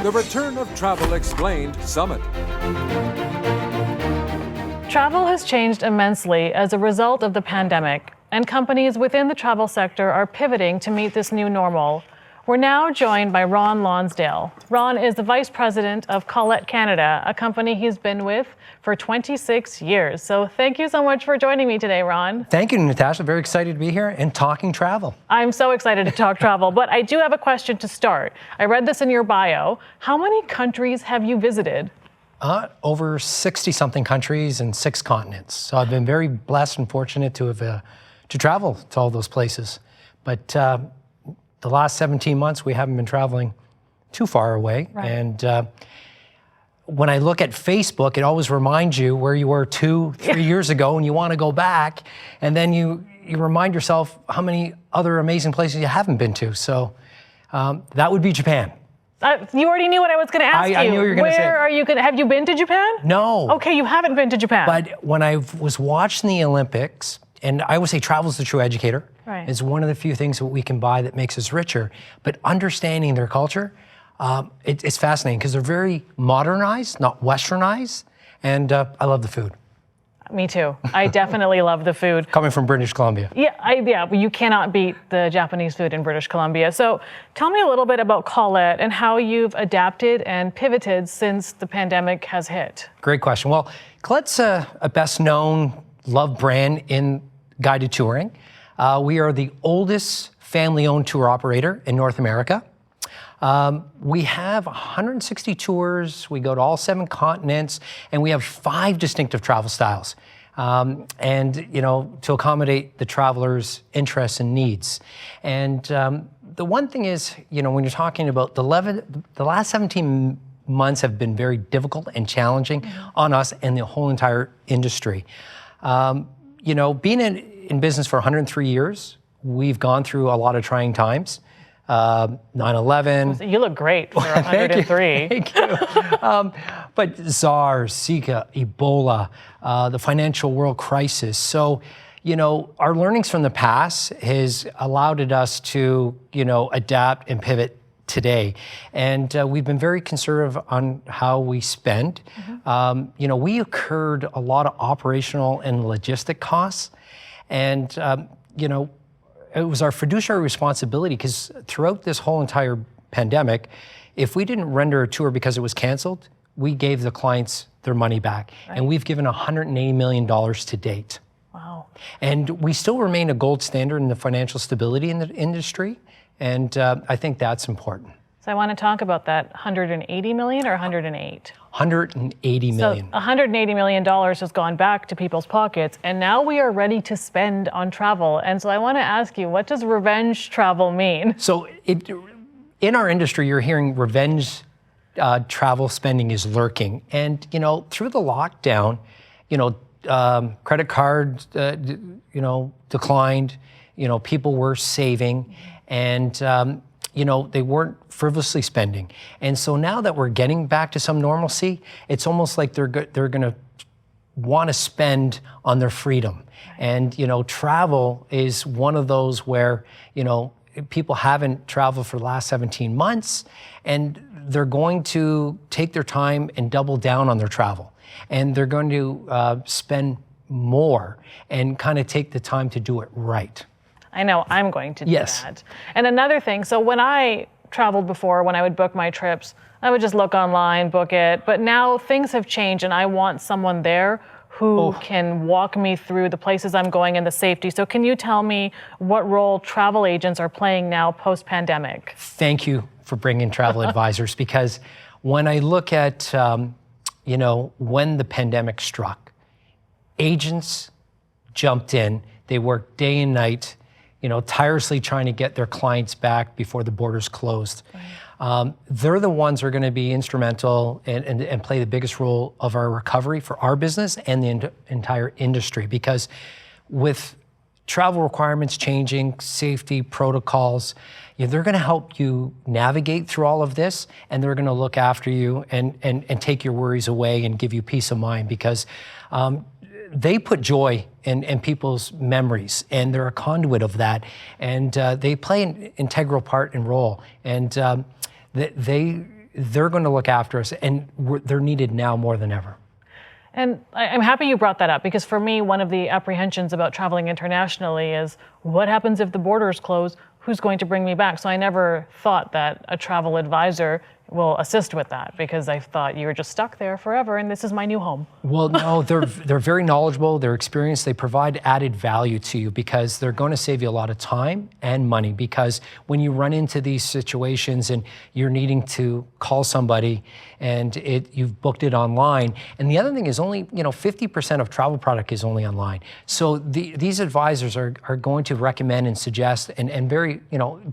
The Return of Travel Explained Summit. Travel has changed immensely as a result of the pandemic, and companies within the travel sector are pivoting to meet this new normal. We're now joined by Ron Lonsdale. Ron is the Vice President of Collette Canada, a company he's been with for 26 years. So thank you so much for joining me today, Ron. Thank you, Natasha. Very excited to be here and talking travel. I'm so excited to talk travel, but I do have a question to start. I read this in your bio. How many countries have you visited? Over 60-something countries and 6 continents. So I've been very blessed and fortunate to have to travel to all those places. But the last 17 months, we haven't been traveling too far away. Right. And when I look at Facebook, it always reminds you where you were 2-3 years ago, and you want to go back. And then you remind yourself how many other amazing places you haven't been to. So that would be Japan. You already knew what I was going to ask you. I knew you were going to say. Where are you going to, have you been to Japan? No. Okay, you haven't been to Japan. But when I was watching the Olympics, and I always say travel is the true educator. Right. It's one of the few things that we can buy that makes us richer. But understanding their culture, it's fascinating because they're very modernized, not westernized. And I love the food. Me too. I definitely love the food. Coming from British Columbia. Yeah, you cannot beat the Japanese food in British Columbia. So tell me a little bit about Collette and how you've adapted and pivoted since the pandemic has hit. Great question. Well, Colette's a best known, loved brand in guided touring. We are the oldest family-owned tour operator in North America. We have 160 tours. We go to all 7 continents, and we have 5 distinctive travel styles. And to accommodate the travelers' interests and needs. And the one thing is, when you're talking about the last 17 months have been very difficult and challenging on us and the whole entire industry. Being in business for 103 years, we've gone through a lot of trying times. 9/11. You look great for 103. Thank you. But SARS, Zika, Ebola, the financial world crisis. So, our learnings from the past has allowed us to, adapt and pivot today. And we've been very conservative on how we spend. We incurred a lot of operational and logistic costs. And, it was our fiduciary responsibility because throughout this whole entire pandemic, if we didn't render a tour because it was canceled, we gave the clients their money back. Right. And we've given $180 million to date. Wow. And we still remain a gold standard in the financial stability in the industry. And I think that's important. So I want to talk about that $180 million or 108? $180 million. So $180 million has gone back to people's pockets, and now we are ready to spend on travel. And so I want to ask you, what does revenge travel mean? So in our industry, you're hearing revenge travel spending is lurking. And, through the lockdown, credit cards, declined, people were saving, and, they weren't frivolously spending. And so now that we're getting back to some normalcy, it's almost like they're going to want to spend on their freedom. And, travel is one of those where, people haven't traveled for the last 17 months, and they're going to take their time and double down on their travel. And they're going to spend more and kind of take the time to do it right. I know I'm going to do Yes. that. And another thing, so when I traveled before, when I would book my trips, I would just look online, book it. But now things have changed, and I want someone there who can walk me through the places I'm going and the safety. So can you tell me what role travel agents are playing now post-pandemic? Thank you for bringing travel advisors, because when I look at, when the pandemic struck, agents jumped in. They worked day and night, tirelessly trying to get their clients back before the borders closed. Right. They're the ones who are going to be instrumental and play the biggest role of our recovery for our business and the entire industry, because with travel requirements changing, safety protocols, they're going to help you navigate through all of this, and they're going to look after you and take your worries away and give you peace of mind, because they put joy in people's memories, and they're a conduit of that, and they play an integral part and role, and they they're going to look after us, and they're needed now more than ever. And I'm happy you brought that up, because for me, one of the apprehensions about traveling internationally is what happens if the borders close? Who's going to bring me back? So I never thought that a travel advisor will assist with that, because I thought you were just stuck there forever and this is my new home. Well, no, they're very knowledgeable, they're experienced, they provide added value to you because they're going to save you a lot of time and money, because when you run into these situations and you're needing to call somebody and you've booked it online, and the other thing is only 50% of travel product is only online. So these advisors are going to recommend and suggest and very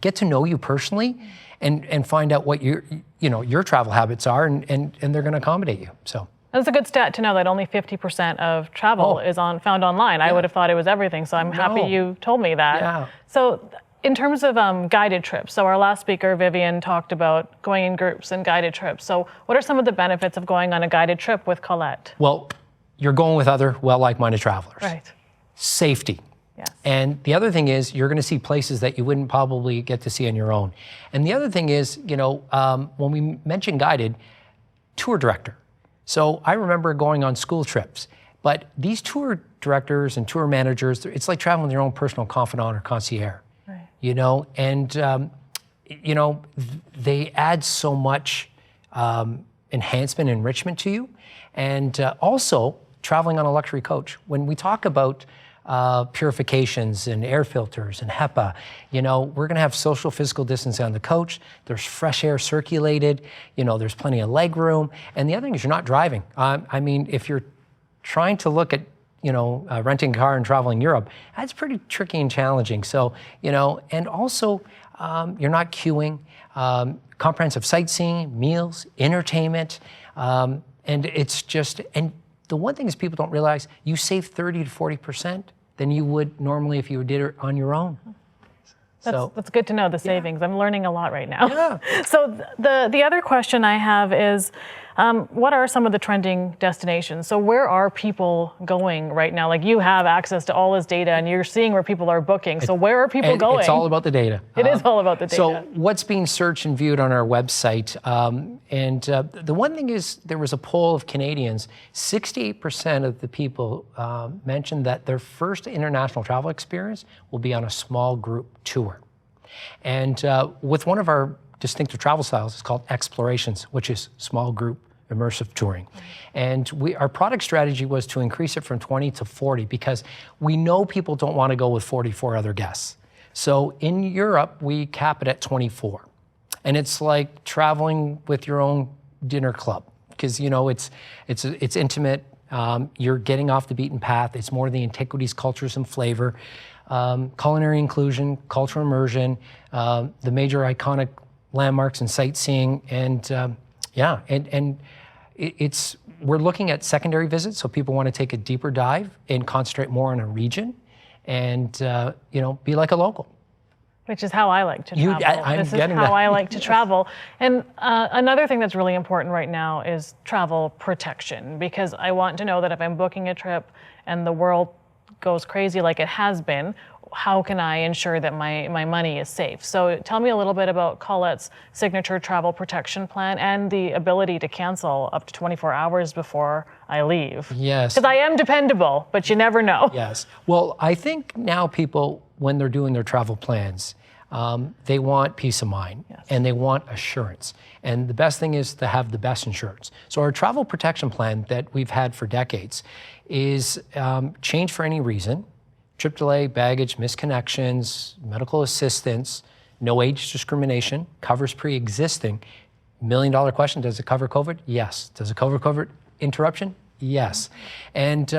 get to know you personally and find out what your travel habits are, and they're going to accommodate you. So that's a good stat to know, that only 50% of travel is found online. Yeah. I would have thought it was everything, so I'm happy you told me that. Yeah. So in terms of guided trips, so our last speaker, Vivian, talked about going in groups and guided trips. So what are some of the benefits of going on a guided trip with Collette? Well, you're going with other like-minded travelers. Right. Safety. Yes. And the other thing is you're going to see places that you wouldn't probably get to see on your own. And the other thing is, when we mention guided, tour director. So I remember going on school trips, but these tour directors and tour managers, it's like traveling with your own personal confidant or concierge. Right. And they add so much enhancement, enrichment to you. And also traveling on a luxury coach. When we talk about purifications and air filters and HEPA, we're going to have social physical distancing on the coach. There's fresh air circulated. There's plenty of leg room. And the other thing is you're not driving. I mean, if you're trying to look at, renting a car and traveling Europe, that's pretty tricky and challenging. So, and also you're not queuing. Comprehensive sightseeing, meals, entertainment, and it's just, and the one thing is people don't realize you save 30 to 40% than you would normally if you did it on your own. That's good to know, the savings. Yeah. I'm learning a lot right now. Yeah. So the other question I have is, what are some of the trending destinations? So where are people going right now? Like, you have access to all this data and you're seeing where people are booking. So where are people going? It's all about the data. It is all about the data. So what's being searched and viewed on our website? The one thing is, there was a poll of Canadians, 68% of the people mentioned that their first international travel experience will be on a small group tour. And with one of our distinctive travel styles, it's called Explorations, which is small group immersive touring. And our product strategy was to increase it from 20 to 40, because we know people don't want to go with 44 other guests. So in Europe, we cap it at 24. And it's like traveling with your own dinner club, because it's intimate. You're getting off the beaten path. It's more the antiquities, cultures, and flavor. Culinary inclusion, cultural immersion, the major iconic landmarks and sightseeing, and we're looking at secondary visits, so people want to take a deeper dive and concentrate more on a region, and be like a local. Which is how I like to travel. This is how I like to travel. And another thing that's really important right now is travel protection, because I want to know that if I'm booking a trip and the world goes crazy like it has been, how can I ensure that my money is safe? So tell me a little bit about Collette's signature travel protection plan and the ability to cancel up to 24 hours before I leave. Yes. Because I am dependable, but you never know. Yes. Well, I think now people, when they're doing their travel plans, they want peace of mind, and they want assurance. And the best thing is to have the best insurance. So our travel protection plan that we've had for decades is change for any reason, trip delay, baggage, misconnections, medical assistance, no age discrimination, covers pre-existing. $1 million question, does it cover COVID? Yes. Does it cover COVID interruption? Yes. And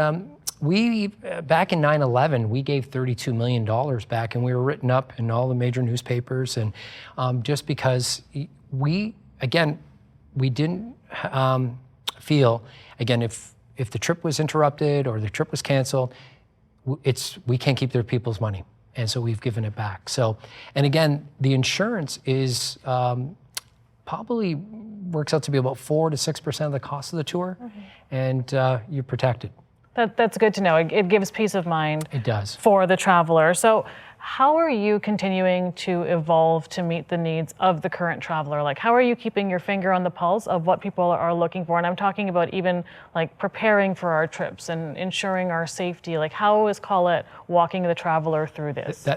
we, back in 9/11, we gave $32 million back, and we were written up in all the major newspapers. And just because we didn't feel, again, if the trip was interrupted or the trip was canceled, we can't keep their people's money. And so we've given it back. So, and again, the insurance is probably works out to be about 4 to 6% of the cost of the tour, and you're protected. That's good to know. It gives peace of mind. It does. For the traveler. So how are you continuing to evolve to meet the needs of the current traveler? Like, how are you keeping your finger on the pulse of what people are looking for? And I'm talking about even like preparing for our trips and ensuring our safety. Like, how is Collette walking the traveler through this?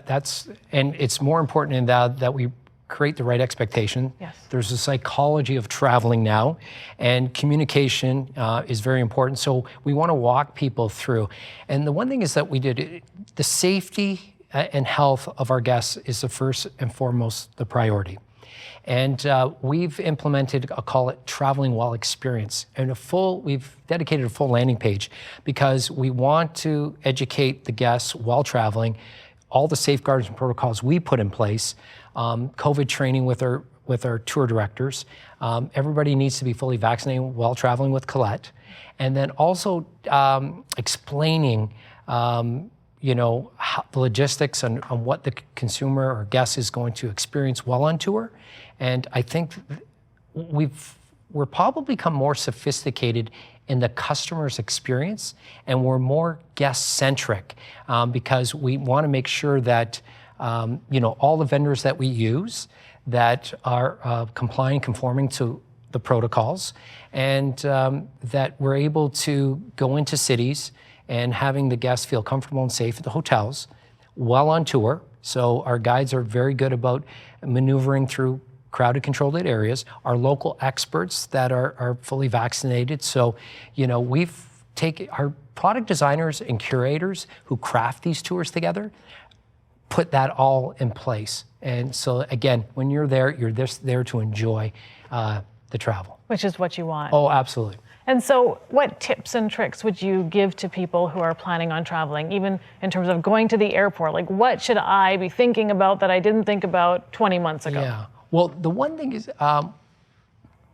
And it's more important in that we create the right expectation. Yes. There's a psychology of traveling now, and communication is very important. So we want to walk people through. And the one thing is that we did, the safety and health of our guests is the first and foremost the priority. And we've implemented a call it Traveling Well experience, and we've dedicated a full landing page because we want to educate the guests while traveling, all the safeguards and protocols we put in place, COVID training with our tour directors. Everybody needs to be fully vaccinated while traveling with Collette, and then also explaining the logistics on what the consumer or guest is going to experience while on tour. And I think we're probably become more sophisticated in the customer's experience, and we're more guest-centric because we want to make sure that all the vendors that we use that are compliant, conforming to the protocols, and that we're able to go into cities and having the guests feel comfortable and safe at the hotels while on tour. So our guides are very good about maneuvering through crowded, controlled areas. Our local experts that are fully vaccinated. So, we've taken our product designers and curators who craft these tours together, put that all in place. And so again, when you're there, you're just there to enjoy the travel. Which is what you want. Oh, absolutely. And so what tips and tricks would you give to people who are planning on traveling, even in terms of going to the airport? Like, what should I be thinking about that I didn't think about 20 months ago? Yeah. Well, the one thing is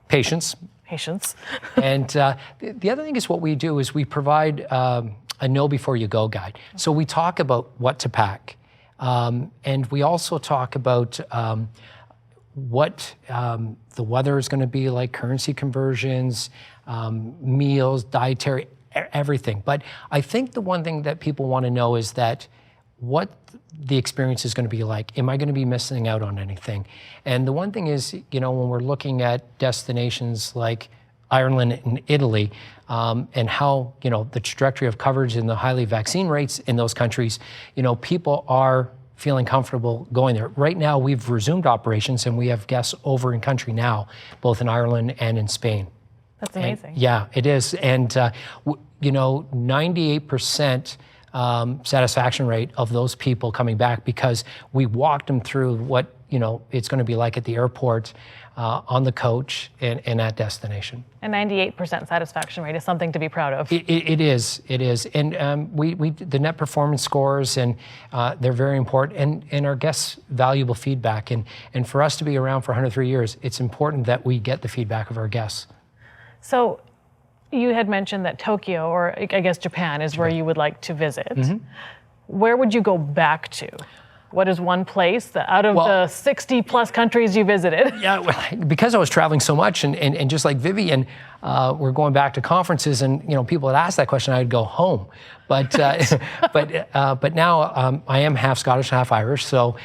patience. Patience. And the other thing is what we do is we provide a know before you go guide. So we talk about what to pack. And we also talk about what the weather is going to be like, currency conversions, meals, dietary, everything. But I think the one thing that people want to know is that what the experience is going to be like. Am I going to be missing out on anything? And the one thing is, when we're looking at destinations like Ireland and Italy, and how, the trajectory of coverage and the highly vaccine rates in those countries, people are feeling comfortable going there. Right now, we've resumed operations and we have guests over in country now, both in Ireland and in Spain. That's amazing. And, yeah, it is. And, 98% satisfaction rate of those people coming back because we walked them through what, it's going to be like at the airport, on the coach, and at destination. A 98% satisfaction rate is something to be proud of. It is. And we the net performance scores, and they're very important, and our guests' valuable feedback. And for us to be around for 103 years, it's important that we get the feedback of our guests. So you had mentioned that Tokyo, or I guess Japan, is where you would like to visit. Mm-hmm. Where would you go back to? What is one place that out of the 60 plus countries you visited? Yeah, well, because I was traveling so much, and just like Vivian, we're going back to conferences, and people had asked that question, I'd go home. But but now I am half Scottish, half Irish, so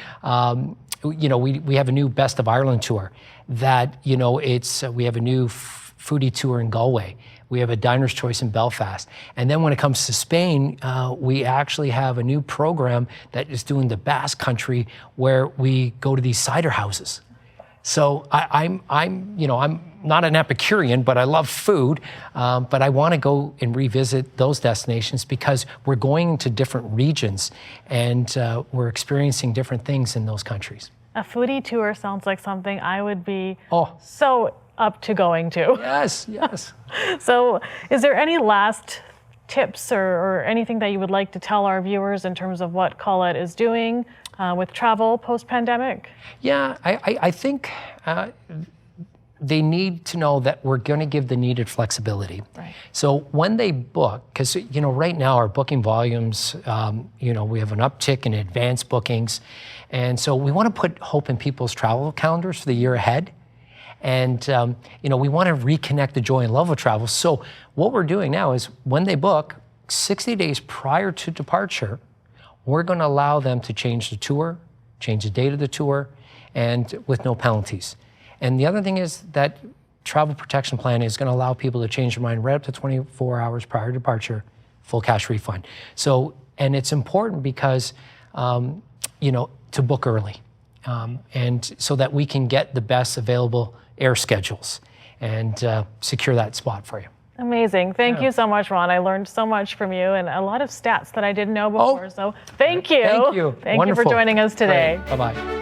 we have a new Best of Ireland tour that we have a new foodie tour in Galway. We have a Diner's Choice in Belfast. And then when it comes to Spain, we actually have a new program that is doing the Basque Country, where we go to these cider houses. So I'm not an Epicurean, but I love food. But I want to go and revisit those destinations because we're going into different regions, and we're experiencing different things in those countries. A foodie tour sounds like something I would be so up to going to. Yes. So is there any last tips or anything that you would like to tell our viewers in terms of what Collette is doing with travel post-pandemic? Yeah, I think they need to know that we're going to give the needed flexibility. Right. So when they book, because right now our booking volumes, we have an uptick in advanced bookings, and so we want to put hope in people's travel calendars for the year ahead. And, we want to reconnect the joy and love of travel. So what we're doing now is when they book, 60 days prior to departure, we're going to allow them to change the tour, change the date of the tour, and with no penalties. And the other thing is that travel protection plan is going to allow people to change their mind right up to 24 hours prior to departure, full cash refund. So, and it's important because, to book early, and so that we can get the best available air schedules and secure that spot for you. Amazing. Thank you so much, Ron. I learned so much from you and a lot of stats that I didn't know before. So thank you. Thank you. Thank you for joining us today. Bye-bye.